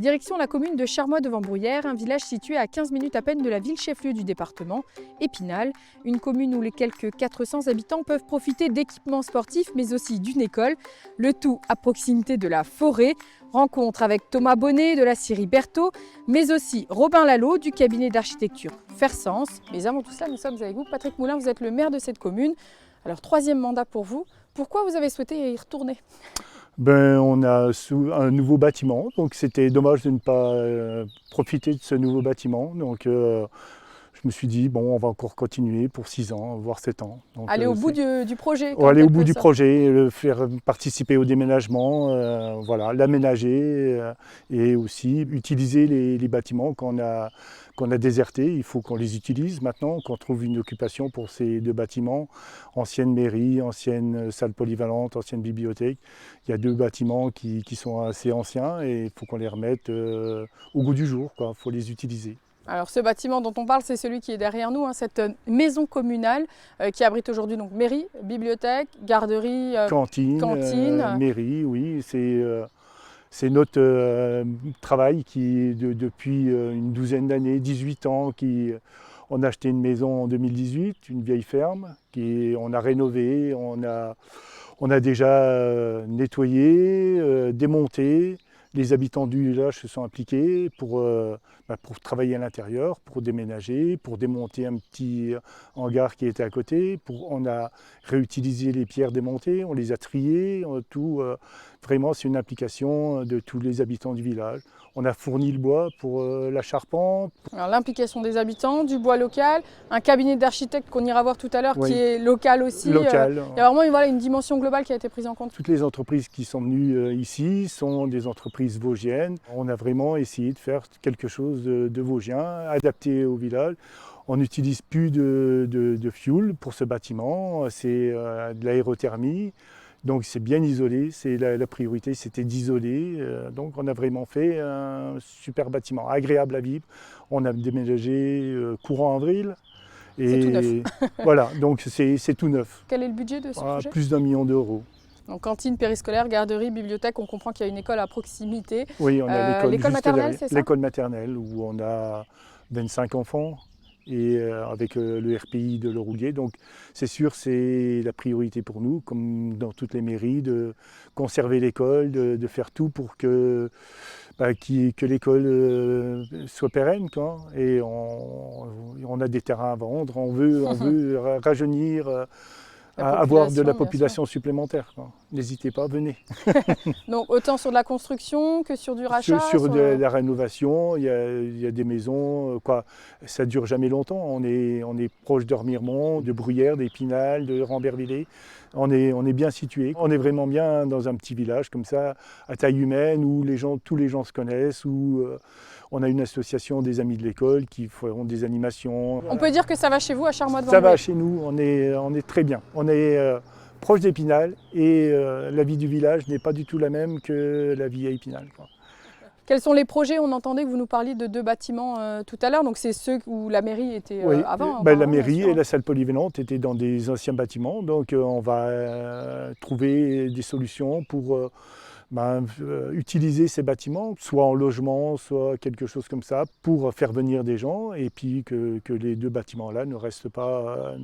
Direction la commune de Charmois-devant-Bruyères, un village situé à 15 minutes à peine de la ville chef-lieu du département, Épinal, une commune où les quelques 400 habitants peuvent profiter d'équipements sportifs mais aussi d'une école, le tout à proximité de la forêt. Rencontre avec Thomas Bonnet de la scierie Berthaud, mais aussi Robin Lalo du cabinet d'architecture Fersens. Mais avant tout cela, nous sommes avec vous. Patrick Moulin, vous êtes le maire de cette commune. Alors, 3e mandat pour vous. Pourquoi vous avez souhaité y retourner ? On a un nouveau bâtiment, donc c'était dommage de ne pas profiter de ce nouveau bâtiment. Donc je me suis dit, bon, on va encore continuer pour 6 ans, voire 7 ans. Donc, aller au bout du projet. Aller au bout du projet, le faire participer au déménagement, voilà, l'aménager et aussi utiliser les bâtiments qu'on a désertés. Il faut qu'on les utilise maintenant, qu'on trouve une occupation pour ces 2 bâtiments, ancienne mairie, ancienne salle polyvalente, ancienne bibliothèque. Il y a 2 bâtiments qui sont assez anciens et il faut qu'on les remette au goût du jour, il faut les utiliser. Alors ce bâtiment dont on parle, c'est celui qui est derrière nous, cette maison communale qui abrite aujourd'hui donc mairie, bibliothèque, garderie, cantine. Mairie, oui, c'est notre travail qui, depuis une douzaine d'années, 18 ans, on a acheté une maison en 2018, une vieille ferme, on a rénové, on a déjà nettoyé, démonté. Les habitants du village se sont impliqués pour travailler à l'intérieur, pour déménager, pour démonter un petit hangar qui était à côté. On a réutilisé les pierres démontées, on les a triées, vraiment c'est une implication de tous les habitants du village. On a fourni le bois pour la charpente. Alors l'implication des habitants, du bois local, un cabinet d'architectes qu'on ira voir tout à l'heure, oui, qui est local aussi. Local. Il y a vraiment une dimension globale qui a été prise en compte. Toutes les entreprises qui sont venues ici sont des entreprises vosgiennes. On a vraiment essayé de faire quelque chose de vosgien, adapté au village. On n'utilise plus de fioul pour ce bâtiment, c'est de l'aérothermie. Donc c'est bien isolé, la priorité c'était d'isoler. Donc on a vraiment fait un super bâtiment, agréable à vivre. On a déménagé courant avril. C'est tout neuf. Voilà, donc c'est tout neuf. Quel est le budget de ce projet ? Plus d'1 million d'euros. Donc cantine, périscolaire, garderie, bibliothèque, on comprend qu'il y a une école à proximité. Oui, on a l'école maternelle, c'est ça ? L'école maternelle où on a 25 enfants. Et avec le RPI de Le Roulier. Donc c'est sûr, c'est la priorité pour nous, comme dans toutes les mairies, de conserver l'école, de faire tout pour que l'école soit pérenne. Et on a des terrains à vendre, on veut rajeunir, avoir de la population supplémentaire. N'hésitez pas, venez. Donc autant sur de la construction que sur du rachat Sur de la rénovation, il y a des maisons, ça ne dure jamais longtemps. On est proche de Remiremont, de Bruyères, d'Épinal, de Rambervillers. On est bien situé. On est vraiment bien dans un petit village comme ça, à taille humaine, où tous les gens se connaissent, où on a une association des amis de l'école qui font des animations. On peut dire que ça va chez vous à Charmois-devant-Bruyères ? Ça va chez nous, on est très bien. On est proche d'Épinal et la vie du village n'est pas du tout la même que la vie à Épinal. Quels sont les projets ? On entendait que vous nous parliez de 2 bâtiments tout à l'heure, donc c'est ceux où la mairie était avant. La mairie et la salle polyvalente étaient dans des anciens bâtiments, donc on va trouver des solutions pour utiliser ces bâtiments, soit en logement, soit quelque chose comme ça, pour faire venir des gens et puis que les 2 bâtiments-là ne restent pas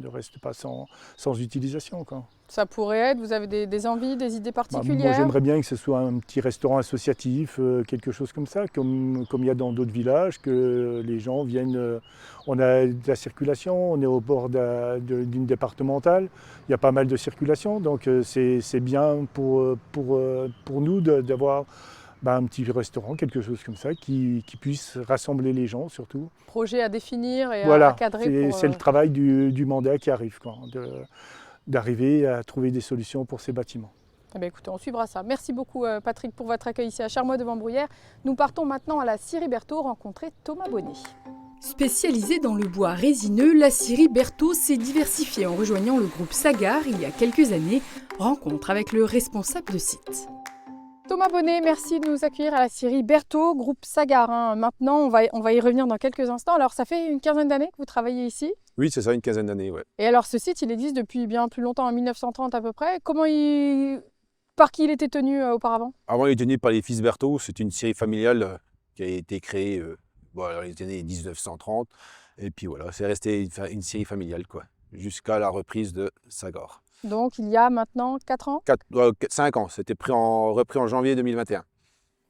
sans utilisation. Ça pourrait être, vous avez des envies, des idées particulières ? Moi j'aimerais bien que ce soit un petit restaurant associatif, quelque chose comme ça, comme il y a dans d'autres villages, que les gens viennent. On a de la circulation, on est au bord d'une départementale, il y a pas mal de circulation, donc c'est bien pour nous d'avoir un petit restaurant, quelque chose comme ça, qui puisse rassembler les gens surtout. Projet à définir et voilà, à cadrer. C'est le travail du mandat qui arrive, d'arriver à trouver des solutions pour ces bâtiments. Eh bien, écoutez, on suivra ça. Merci beaucoup Patrick pour votre accueil ici à Charmois-devant-Bruyères. Nous partons maintenant à la scierie Berthaud rencontrer Thomas Bonnet. Spécialisée dans le bois résineux, la scierie Berthaud s'est diversifiée en rejoignant le groupe Sagar il y a quelques années. Rencontre avec le responsable de site. Thomas Bonnet, merci de nous accueillir à la scierie Berthaud, groupe Sagar. Maintenant, on va y revenir dans quelques instants. Alors, ça fait une quinzaine d'années que vous travaillez ici ? Oui, c'est ça, une quinzaine d'années, ouais. Et alors, ce site, il existe depuis bien plus longtemps, en 1930 à peu près. Par qui il était tenu auparavant ? Avant, il est tenu par les fils Berthaud. C'est une scierie familiale qui a été créé dans les années 1930. Et puis voilà, c'est resté une scierie familiale, quoi, jusqu'à la reprise de Sagor. Donc il y a maintenant 4 ans. 5 ans, c'était repris en janvier 2021.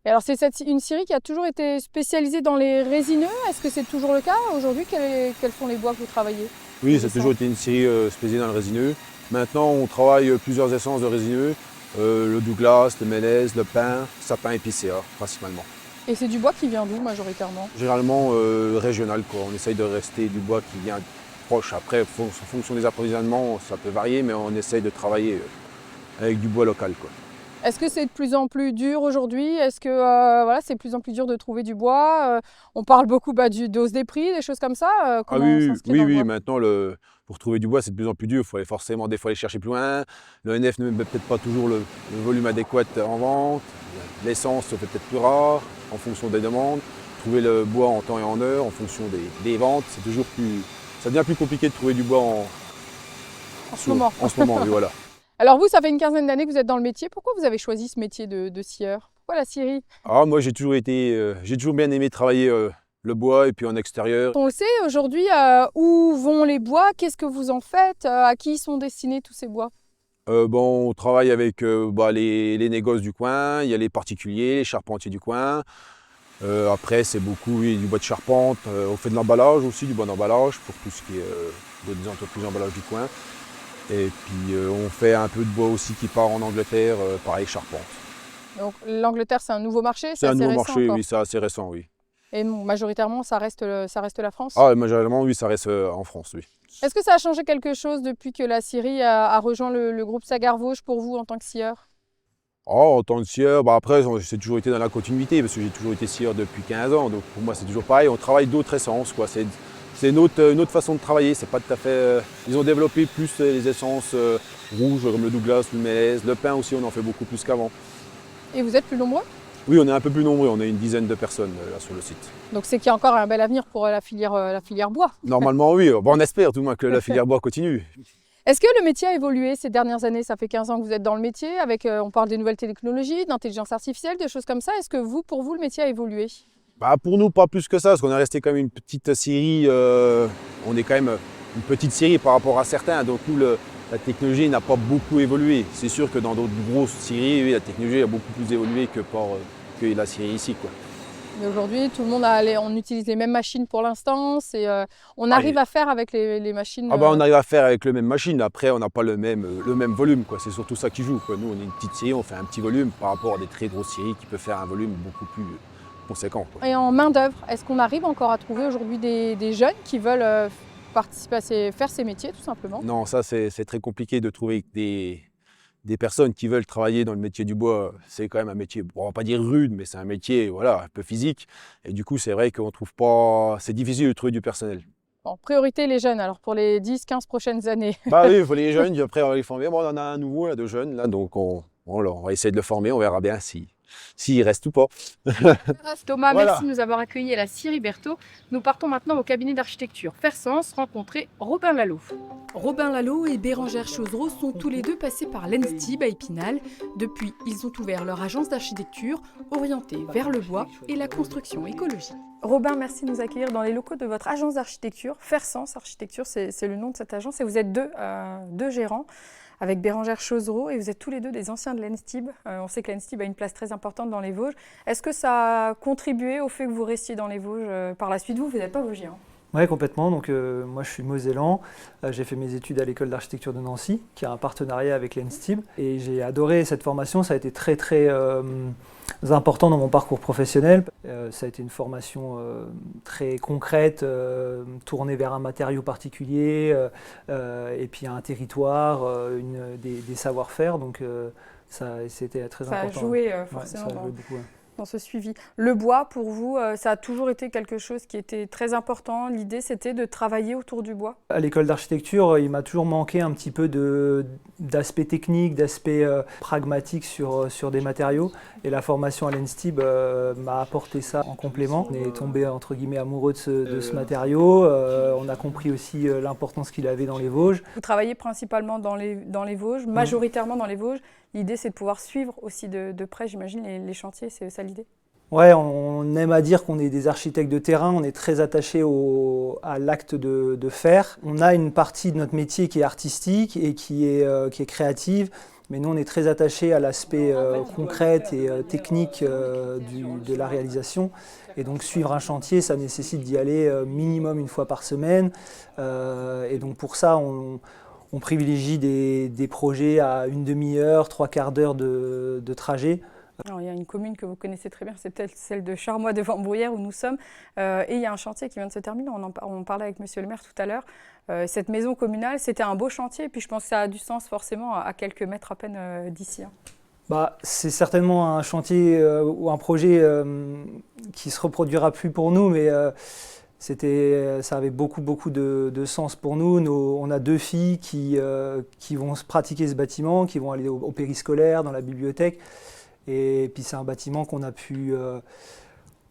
Et alors c'est une scierie qui a toujours été spécialisée dans les résineux. Est-ce que c'est toujours le cas aujourd'hui? Quels sont les bois que vous travaillez? Oui, ça a toujours été une scierie spécialisée dans le résineux. Maintenant, on travaille plusieurs essences de résineux, le Douglas, le Mélèze, le pin, sapin et picéa principalement. Et c'est du bois qui vient d'où majoritairement? Généralement régional, quoi. On essaye de rester du bois qui vient proche. Après, en fonction des approvisionnements, ça peut varier, mais on essaye de travailler avec du bois local, quoi. Est-ce que c'est de plus en plus dur aujourd'hui? Est-ce que voilà, c'est de plus en plus dur de trouver du bois? On parle beaucoup de hausse des prix, des choses comme ça. Comment on s'inscrit dans le bois? Maintenant, pour trouver du bois, c'est de plus en plus dur. Il faut forcément des fois aller chercher plus loin. Le NF ne met peut-être pas toujours le volume adéquat en vente. L'essence se fait peut-être plus rare en fonction des demandes. Trouver le bois en temps et en heure, en fonction des ventes, c'est toujours plus... Ça devient plus compliqué de trouver du bois en ce moment. En ce moment, oui, voilà. Alors vous, ça fait une quinzaine d'années que vous êtes dans le métier. Pourquoi vous avez choisi ce métier de scieur? Pourquoi la scierie? Moi, j'ai toujours bien aimé travailler le bois et puis en extérieur. On le sait aujourd'hui, où vont les bois? Qu'est-ce que vous en faites? À qui sont destinés tous ces bois? On travaille avec les négoces du coin, il y a les particuliers, les charpentiers du coin. Après, c'est beaucoup du bois de charpente. On fait de l'emballage aussi, du bois d'emballage pour tout ce qui est des entreprises d'emballage du coin. Et puis, on fait un peu de bois aussi qui part en Angleterre, pareil, charpente. Donc l'Angleterre, c'est un nouveau marché? C'est un nouveau marché, encore. oui, c'est assez récent, oui. Et majoritairement, ça reste la France? Majoritairement, oui, ça reste en France, oui. Est-ce que ça a changé quelque chose depuis que la scierie a rejoint le groupe Sagard-Vosges pour vous en tant que scieur? En tant que scieur, après, j'ai toujours été dans la continuité parce que j'ai toujours été scieur depuis 15 ans. Donc pour moi, c'est toujours pareil. On travaille d'autres essences, quoi. C'est une autre façon de travailler. C'est pas tout à fait. Ils ont développé plus les essences rouges comme le Douglas, le Mélèze, le pin aussi. On en fait beaucoup plus qu'avant. Et vous êtes plus nombreux? Oui, on est un peu plus nombreux. On est une dizaine de personnes là sur le site. Donc c'est qu'il y a encore un bel avenir pour la filière bois. Normalement, oui. On espère tout le moins que la filière bois continue. Est-ce que le métier a évolué ces dernières années? Ça fait 15 ans que vous êtes dans le métier, on parle des nouvelles technologies, d'intelligence artificielle, des choses comme ça. Est-ce que pour vous, le métier a évolué? Pour nous, pas plus que ça, parce qu'on est resté quand même une petite scierie. On est quand même une petite scierie par rapport à certains. Donc nous, la technologie n'a pas beaucoup évolué. C'est sûr que dans d'autres grosses scieries, oui, la technologie a beaucoup plus évolué que la scierie ici, quoi. Mais aujourd'hui, tout le monde on utilise les mêmes machines pour l'instant. On arrive à faire avec les machines. On arrive à faire avec les mêmes machines. Après, on n'a pas le même volume, quoi. C'est surtout ça qui joue, quoi. Nous, on est une petite scierie, on fait un petit volume par rapport à des très grosses scieries qui peuvent faire un volume beaucoup plus conséquent, quoi. Et en main-d'œuvre, est-ce qu'on arrive encore à trouver aujourd'hui des jeunes qui veulent participer faire ces métiers, tout simplement? Non, ça, c'est très compliqué de trouver des personnes qui veulent travailler dans le métier du bois. C'est quand même un métier, on va pas dire rude, mais c'est un métier un peu physique. Et du coup, c'est vrai qu'on trouve pas... C'est difficile de trouver du personnel. En priorité, les jeunes, alors pour les 10-15 prochaines années. Oui, il faut les jeunes, puis après on va les former. On en a un nouveau, là, de jeunes, là, donc on va essayer de le former, on verra bien s'il reste ou pas. Thomas, Voilà. Merci de nous avoir accueillis à la scierie Berthaud. Nous partons maintenant au cabinet d'architecture Fersens rencontrer Robin Lallot. Robin Lallot et Bérengère Chauzereau sont tous les deux passés par l'ENSTIB à Épinal. Depuis, ils ont ouvert leur agence d'architecture orientée vers le bois et la construction écologique. Robin, merci de nous accueillir dans les locaux de votre agence d'architecture. Fersens Architecture, c'est le nom de cette agence et vous êtes deux gérants avec Bérengère Chauzereau et vous êtes tous les deux des anciens de l'ENSTIB. On sait que l'ENSTIB a une place très importante dans les Vosges. Est-ce que ça a contribué au fait que vous restiez dans les Vosges par la suite? Vous n'êtes pas vosgien. Oui, complètement. Donc, moi, je suis mosellan. J'ai fait mes études à l'école d'architecture de Nancy, qui a un partenariat avec l'ENSTIB. Et j'ai adoré cette formation. Ça a été très, très important dans mon parcours professionnel. Ça a été une formation très concrète, tournée vers un matériau particulier, et puis un territoire, des savoir-faire. Donc, c'était très important. Ça a joué forcément. Ouais, ça a joué beaucoup, ouais. Dans ce suivi. Le bois, pour vous, ça a toujours été quelque chose qui était très important. L'idée, c'était de travailler autour du bois. À l'école d'architecture, il m'a toujours manqué un petit peu d'aspect technique, d'aspect pragmatique sur des matériaux. Et la formation à l'ENSTIB m'a apporté ça en complément. On est tombé entre guillemets amoureux de ce matériau. On a compris aussi l'importance qu'il avait dans les Vosges. Vous travaillez principalement dans les Vosges, majoritairement dans les Vosges. L'idée, c'est de pouvoir suivre aussi de près, j'imagine, les chantiers. C'est ça l'idée? Ouais, on aime à dire qu'on est des architectes de terrain, on est très attachés à l'acte de faire. On a une partie de notre métier qui est artistique et qui est créative, mais nous on est très attachés à l'aspect concret et technique de la réalisation. Et donc suivre un chantier, ça nécessite d'y aller minimum une fois par semaine. Et donc pour ça, on privilégie des projets à une demi-heure, 3/4 d'heure de trajet. Alors, il y a une commune que vous connaissez très bien, c'est peut-être celle de Charmois de Vambruyères où nous sommes. Et il y a un chantier qui vient de se terminer, on parlait avec monsieur le maire tout à l'heure. Cette maison communale, c'était un beau chantier et puis je pense que ça a du sens forcément à quelques mètres à peine d'ici. Bah, c'est certainement un chantier ou un projet qui se reproduira plus pour nous, mais ça avait beaucoup de sens pour nous. On a 2 filles qui vont se pratiquer ce bâtiment, qui vont aller au périscolaire, dans la bibliothèque. Et puis c'est un bâtiment qu'on a pu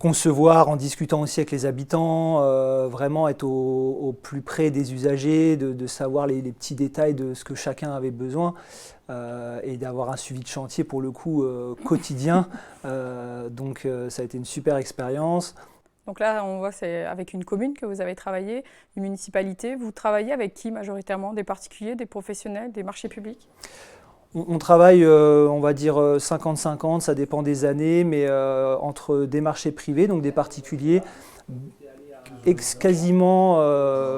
concevoir en discutant aussi avec les habitants, vraiment être au plus près des usagers, de savoir les petits détails de ce que chacun avait besoin et d'avoir un suivi de chantier pour le coup quotidien. Donc ça a été une super expérience. Donc là, on voit c'est avec une commune que vous avez travaillé, une municipalité. Vous travaillez avec qui majoritairement? Des particuliers, des professionnels, des marchés publics? On travaille, on va dire 50-50, ça dépend des années, mais entre des marchés privés, donc des particuliers, quasiment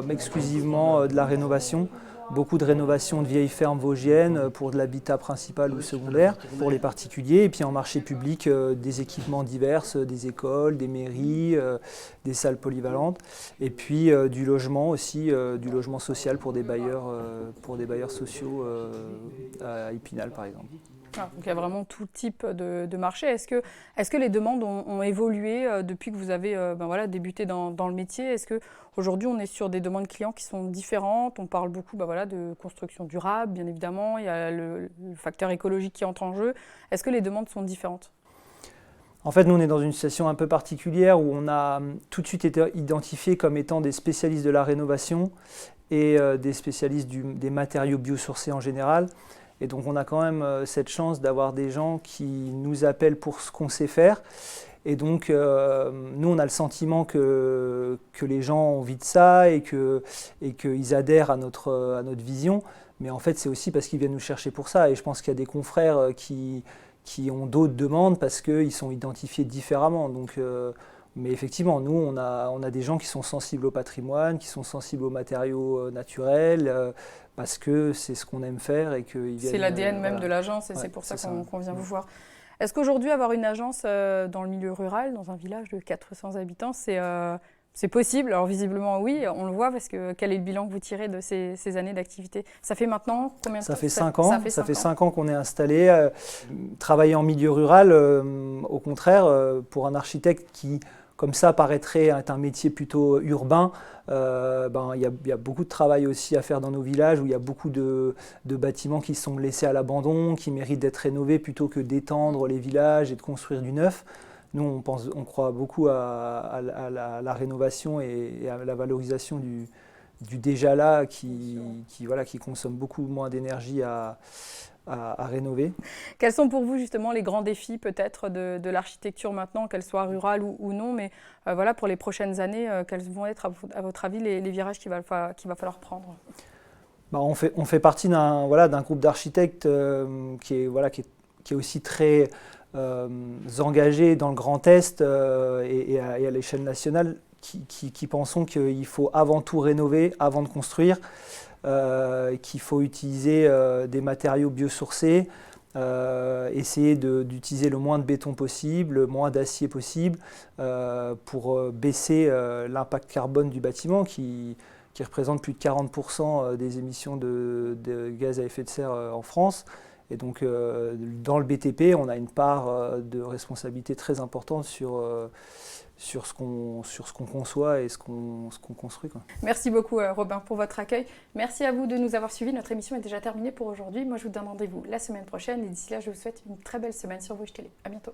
exclusivement de la rénovation. Beaucoup de rénovation de vieilles fermes vosgiennes pour de l'habitat principal ou secondaire pour les particuliers. Et puis en marché public, des équipements divers, des écoles, des mairies, des salles polyvalentes. Et puis du logement aussi, du logement social pour des bailleurs sociaux à Épinal par exemple. Ah, donc il y a vraiment tout type de marché. Est-ce que les demandes ont évolué depuis que vous avez débuté dans le métier? Est-ce qu'aujourd'hui on est sur des demandes clients qui sont différentes? On parle beaucoup de construction durable, bien évidemment. Il y a le facteur écologique qui entre en jeu. Est-ce que les demandes sont différentes? En fait, nous, on est dans une situation un peu particulière où on a tout de suite été identifiés comme étant des spécialistes de la rénovation et des spécialistes des matériaux biosourcés en général. Et donc on a quand même cette chance d'avoir des gens qui nous appellent pour ce qu'on sait faire. Et donc nous on a le sentiment que les gens ont envie de ça et qu'ils adhèrent à notre vision. Mais en fait c'est aussi parce qu'ils viennent nous chercher pour ça. Et je pense qu'il y a des confrères qui ont d'autres demandes parce qu'ils sont identifiés différemment. Donc, mais effectivement, nous, on a des gens qui sont sensibles au patrimoine, qui sont sensibles aux matériaux naturels, parce que c'est ce qu'on aime faire et qu'ils viennent. C'est l'ADN même de l'agence et c'est pour ça qu'on vient vous voir. Est-ce qu'aujourd'hui, avoir une agence dans le milieu rural, dans un village de 400 habitants, c'est possible? Alors visiblement oui, on le voit parce que quel est le bilan que vous tirez de ces années d'activité? Ça fait maintenant combien de temps? Ça fait 5 ans. Ça fait 5 ans qu'on est installé. Travailler en milieu rural, au contraire, pour un architecte qui, comme ça, paraîtrait être un métier plutôt urbain, il y a beaucoup de travail aussi à faire dans nos villages où il y a beaucoup de bâtiments qui sont laissés à l'abandon, qui méritent d'être rénovés plutôt que d'étendre les villages et de construire du neuf. Nous, on croit beaucoup à la rénovation et à la valorisation du déjà là qui consomme beaucoup moins d'énergie à rénover. Quels sont pour vous justement les grands défis peut-être de l'architecture maintenant, qu'elle soit rurale ou non, mais pour les prochaines années, quels vont être à votre avis les virages qu'il va falloir prendre? On fait partie d'un groupe d'architectes qui est aussi très engagés dans le Grand Est et à l'échelle nationale, qui pensons qu'il faut avant tout rénover, avant de construire, qu'il faut utiliser des matériaux biosourcés, essayer d'utiliser le moins de béton possible, le moins d'acier possible, pour baisser l'impact carbone du bâtiment qui représente plus de 40% des émissions de gaz à effet de serre en France. Et donc, dans le BTP, on a une part de responsabilité très importante sur ce qu'on conçoit et ce qu'on construit, quoi. Merci beaucoup, Robin, pour votre accueil. Merci à vous de nous avoir suivis. Notre émission est déjà terminée pour aujourd'hui. Moi, je vous donne rendez-vous la semaine prochaine. Et d'ici là, je vous souhaite une très belle semaine sur Vosges Télé. À bientôt.